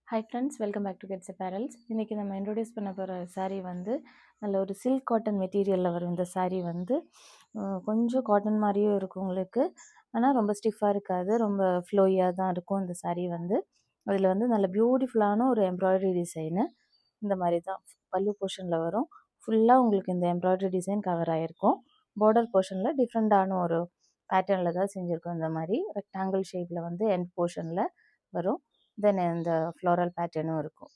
Hi friends, welcome back to gets apparels. இன்றைக்கி நம்ம introduce பண்ண போகிற saree வந்து நல்ல ஒரு சில்க் காட்டன் மெட்டீரியலில் வரும். இந்த saree வந்து கொஞ்சம் காட்டன் மாதிரியும் இருக்கும் உங்களுக்கு, ஆனால் ரொம்ப ஸ்டிஃபாக இருக்காது, ரொம்ப ஃப்ளோயாக தான் இருக்கும் இந்த saree வந்து. அதில் வந்து நல்ல பியூட்டிஃபுல்லான ஒரு எம்ப்ராய்டரி டிசைனு இந்த மாதிரி தான் பல்லு போர்ஷனில் வரும். ஃபுல்லாக உங்களுக்கு இந்த எம்ப்ராய்டரி டிசைன் கவர் ஆகிருக்கும். பார்டர் போர்ஷனில் டிஃப்ரெண்ட்டான ஒரு பேட்டர்னில் தான் செஞ்சுருக்கோம். இந்த மாதிரி ரெக்டாங்கிள் ஷேப்பில் வந்து எண்ட் போர்ஷனில் வரும். தென் இந்த ஃப்ளோரல் பேட்டர்னும் இருக்கும்.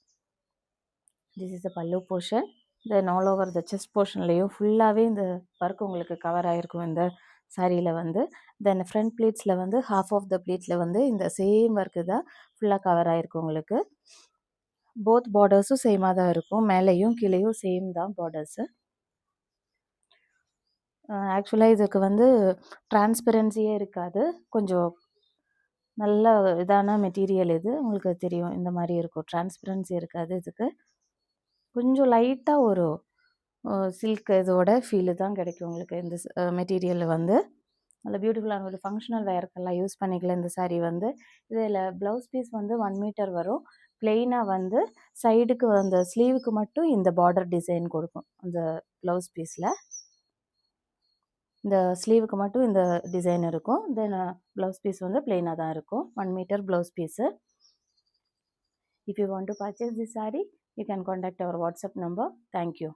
திஸ் இஸ் த பல்லு portion. Then all over the chest போர்ஷன்லேயும் ஃபுல்லாகவே இந்த ஒர்க் உங்களுக்கு கவர் ஆகிருக்கும் இந்த சாரியில் வந்து. தென் ஃப்ரண்ட் ப்ளீட்ஸில் வந்து ஹாஃப் ஆஃப் த ப்ளீட்ஸில் வந்து இந்த சேம் ஒர்க்கு தான் ஃபுல்லாக கவர் ஆகிருக்கும் உங்களுக்கு. போத் பார்டர்ஸும் சேமாக தான் இருக்கும், மேலேயும் கீழேயும் சேம் தான் பார்டர்ஸு. ஆக்சுவலாக இதுக்கு வந்து டிரான்ஸ்பரன்சியே இருக்காது, கொஞ்சம் நல்ல இதான மெட்டீரியல் இது, உங்களுக்கு தெரியும். இந்த மாதிரி இருக்கும், டிரான்ஸ்பரன்சி இருக்காது இதுக்கு. கொஞ்சம் லைட்டாக ஒரு சில்க் இதோட ஃபீலு தான் கிடைக்கும் உங்களுக்கு இந்த மெட்டீரியலில் வந்து. நல்ல பியூட்டிஃபுல்லான ஒரு ஃபங்க்ஷனல் வேர்க்கெல்லாம் யூஸ் பண்ணிக்கலாம் இந்த சாரீ வந்து. இதில் ப்ளவுஸ் பீஸ் வந்து 1 மீட்டர் வரும். பிளெயினாக வந்து சைடுக்கு அந்த ஸ்லீவுக்கு மட்டும் இந்த பார்டர் டிசைன் கொடுக்கும். அந்த ப்ளவுஸ் பீஸில் இந்த ஸ்லீவுக்கு மட்டும் இந்த டிசைன் இருக்கும். தென் ப்ளவுஸ் பீஸ் வந்து பிளெயினாக தான் இருக்கும். 1 metre blouse piece. If you want to purchase this saree, you can contact our WhatsApp number. Thank you.